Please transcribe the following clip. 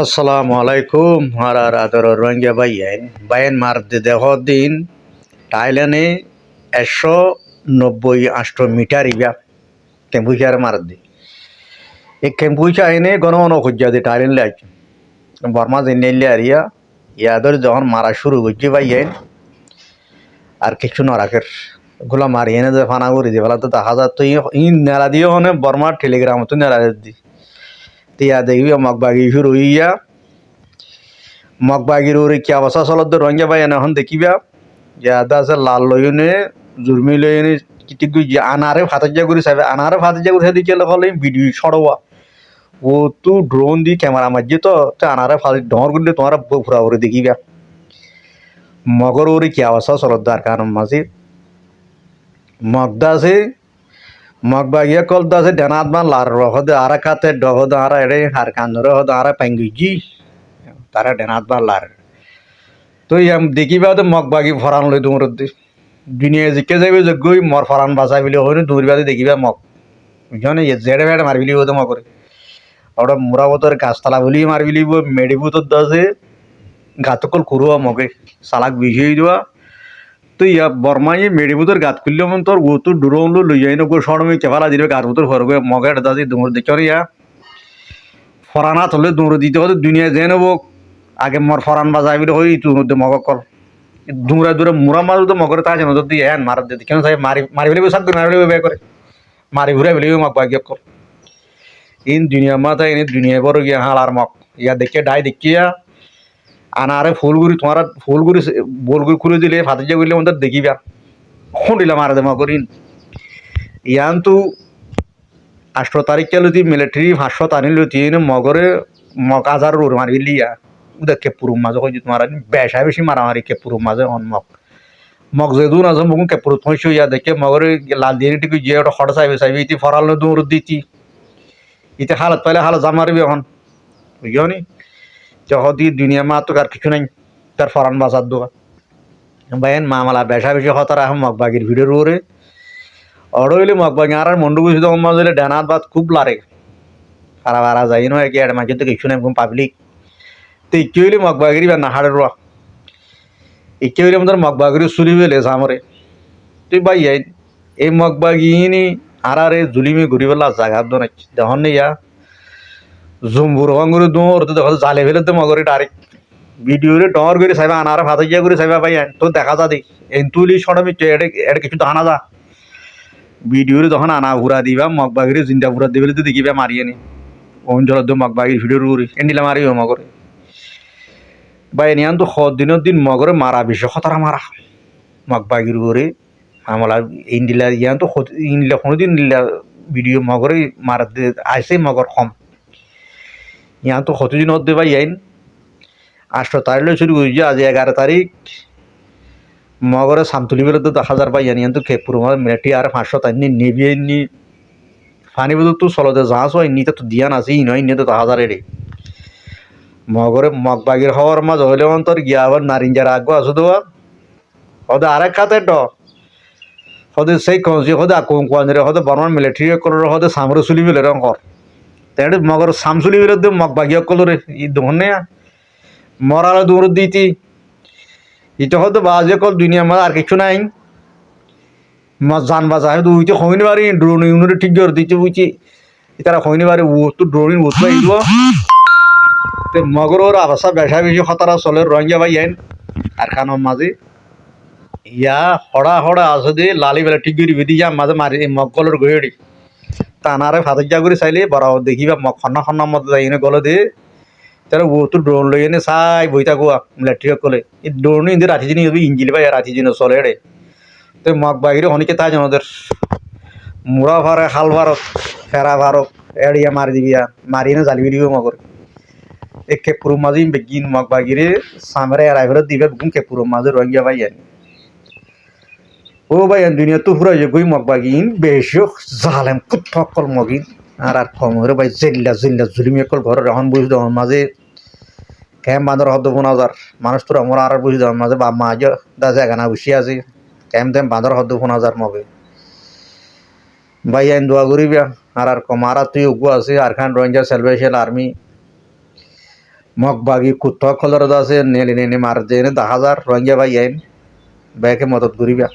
আসসালামু আলাইকুম হারার আদর রোহিঙ্গা ভাইয়েন বাইন মারতে দেহ দিন থাইল্যান্ডে 190 মিটার ইবা কেম্পুচার মার দি এই কেম্পুচা এনে গণ খুঁজা দি থাইল্যান্ড লাইক বর্মা জেনে আরিয়া ইয়াদের যখন মারা শুরু করছে ভাইয়েন আর কিছু না রাখের গুলা মারি এনে যে ফানা করে দি ফেলা তো দেখা যায় তো ইন নেলা দিয়ে হনে বর্মার টেলিগ্রাম তো নেলা দি তিয়া দেখবি মগবাগি শুরু হইয়া মগবাগির ওরে কি অবস্থা চলত রোহিঙ্গা ভাই এখন দেখিবা যে আদা আছে লাল লইনে জুরমি লইনে কিটি গুই আনারে ফাতাজ্জা করে চাইবে আনারে ফাতাজ্জা করে দিকে হলে ভিডিও ছড়োয়া ও তো ড্রোন দি ক্যামেরা মারছে তো আনারে ফাতে ডর করলে তোমার ফুরা করে দেখিবা মগর ওরে কি অবস্থা চলত আর কারণ মাঝে মগদা আছে মগবাগিয়া কলদা আছে ডেনাত মান লার হদে আরা কাতে ডহদ আরা এড়ে আর কান্দরে হদ আরা পাঙ্গুজি তারা ডেনাত বা লার তো ইয়াম দেখিবা তো মগবাগি ফরান লই তোমার দুনিয়া জিকে যাবে যে গই মর ফরান বাঁচা বিলি হয় দৌড়িবাদে দেখিবা মগ বুঝনে জেড়ে ভেড়ে মারবিলি হতো মগরে ওটা মুরাবতর গাছতলা বলি মারবিলিব মেডিবুতর দাসে গাতকল কুরুয়া মগে সালাক বিষয় দেওয়া তো ইয়া বর্মাই মেডিবুতর গাত করলে মন তোর ও তো ডুরো লই যাই নগো সরমে কেফালা দিবে গাত বুতর ঘর গিয়ে মগের দাসে দৌড় দেখে ইয়া ফরানা তলে দৌড় দিতে হতো দুনিয়া যে নেব আগে মর ফরান বাজাই বলে হই তুই মধ্যে মগ কল দূরে দূরে মুরা মাছ তো মগরে তা যেন যদি হ্যান মার দিতে কেন সাহেব মারি মারি ফেলিব সাত মারি ফেলিব বে করে মারি ঘুরে ফেলিব মগ বাগ্য কল ইন দুনিয়া মাথা এনে দুনিয়া বড় গিয়া হালার মগ ইয়া দেখে ডাই দেখিয়া আনারে ফুলগুড়ি তোমার ফুলগুড়ি বোলগুড়ি খুলে দিলে ফাতে যা করলে আমাদের দেখিবা খুঁড়িলা মারা দে মগর ইন ইয়ান তো 8 তারিখ যদি মিলিটারি 500 টানি লতি মগরে মগ আজার রোর মারি লিয়া উদা কেপুরুম মাঝে কই তোমার বেশা বেশি মারামারি কেপুরুম মাঝে হন মগ মগ যেদু না মগ কেপুরু থইছো ইয়া দেখে মগরে লাল দিয়ে টিকু যে ওটা হড় চাইবে চাইবে ইতি ফরাল দৌড় দিতি ইতে হালত পাইলে হালত জামারবি এখন বুঝনি যখন দুনিয়া মা তো আর কিছু নাই তার ফরান বাজার দোয়া বাইন মামালা বেশা বেশি হতার এখন মগবাগির ভিডিও রোরে অড়ইলে মগবাগি আর মন্ডু বুঝি তখন মাঝে ডানাত বাদ খুব লারে খারাপ আরা যাই নয় কি আর মাঝে তো কিছু নাই পাবলিক তো ইকে হইলে মগবাগিরি বা নাহাড়ের রোয়া ইকে হইলে আমাদের মগবাগিরি চুলি বেলে সামরে তুই ভাই এই মগবাগিনি আর আরে জুলিমি ঘুরি বেলা জায়গা দোনাই দেখুন ইয়া জুম্বুর হঙ্গুরি দৌড় তো দেখো জালে ফেলে তো মগরে ডাইরেক্ট ভিডিওরে ডর করে চাইবা আনারে ভাতে গিয়া করে চাইবা ভাই তো দেখা যা দেখ এন্তুলি সরমি এটা কিছু আনা যা ভিডিওরে যখন আনা ঘুরা দিবা মগবাগিরি জিন্দা ঘুরা দিবে তো দেখিবা মারিয়ে নি অঞ্চল মগবাগির ভিডিও রুরি এন্ডিলা মারিও মগরে ভাই নিয়ান তো দিনের দিন মগরে মারা বেশি খতরা মারা মগবাগির করে আমলা ইন্ডিলা ইয়ান তো ইন্ডিলা কোনোদিন ভিডিও মগরে মারা আইসে মগর কম ইয়ান তো কতদিন হতে ভাই আইন 8 তারিখ শুরু করছি আজ 11 তারিখ মগরে সামতুলি বেলে তো 10,000 পাই জানি তো খেপুর মিলিটারি আর 500 তাই নেবি নি ফানি বদল তো চলতে জাহাজ হয় নি তো দিয়ান আছে ই নয় নি তো 10,000 এরে মগরে মগবাগির হওয়ার মাঝ হইলে অন্তর গিয়া আবার নারিঞ্জার আগো আছো দেওয়া হদে আরেক খাতে ড হদে সেই কনসি হদে কোনরে হদে বর্মান মিলিটারি কলর হদে সামরে চুলি বেলে রং কর তাই মগর সামচুলি বেলে মগবাগি কলরে ই দোনে মরালে দৌড় দিতি এটা হয়তো বাজে কল দুনিয়া মাঝে আর কিছু নাই জান বাজা হয়তো উইতে হইনি পারি ড্রোন ইউনিটে ঠিক করে দিতে বুঝছি তারা হইনি পারে ও তো ড্রোন উঠবাই দিব তো মগর ওর আবাসা বেশা বেশি খতরা চলে রোহিঙ্গা ভাই আইন আর খানোর মাঝে ইয়া হড়া হড়া আছে দে লালি বেলা ঠিক করে বেদি যা মাঝে মারি মগলের গড়ি টানারে ফাতে যা করে চাইলে বড় দেখিবা মগ খন্না খন্নার মধ্যে যাই এনে গলে দে তারা ও তো ড্রোন লই এনে চাই বইতা গোয়া মিলিটারি কলে এই ড্রোন ইন্দি রাতি দিন ইঞ্জিল ভাই রাতি দিন চলে রে তো মগ বাহিরে অনেকে তাই যেন ওদের মুড়া ভারে হাল ভারত ফেরা ভারত এড়িয়া মারি দিবিয়া মারি এনে জ্বালিয়ে দিব মগর এই কেপুর মাঝে বেগিন মগ বাগিরে সামরে এড়াই ফেরত দিবে বেগুন কেপুর মাঝে রোহিঙ্গা ভাই আনি ও ভাই দুনিয়া তো ফুরাই গই মগ বাগিন বেশি জালেম কুত্থকল মগিন আর কম হরে ভাই জিল্লা জিল্লা জুলিমি একল ঘরের এখন বুঝি দেওয়ার মাঝে ক্যাম্প বাঁধর হদ্দ 15,000 মানুষ তো আমরা আর বুঝি দেওয়ার মাঝে বা মা দা জায়গা না বসে আছে ক্যাম্প ট্যাম্প বাঁধর হদ্দ 15,000 মগে ভাই আইন দোয়া করিবা আর কম আর তুই উগু আছে আর খান রোহিঙ্গা সেলভেশন আর্মি মগ বাগি কুত্তা কলর আছে নেলি নেনি মার জেনে 10,000 রোহিঙ্গা ভাই আইন ব্যাকে মদত করিবা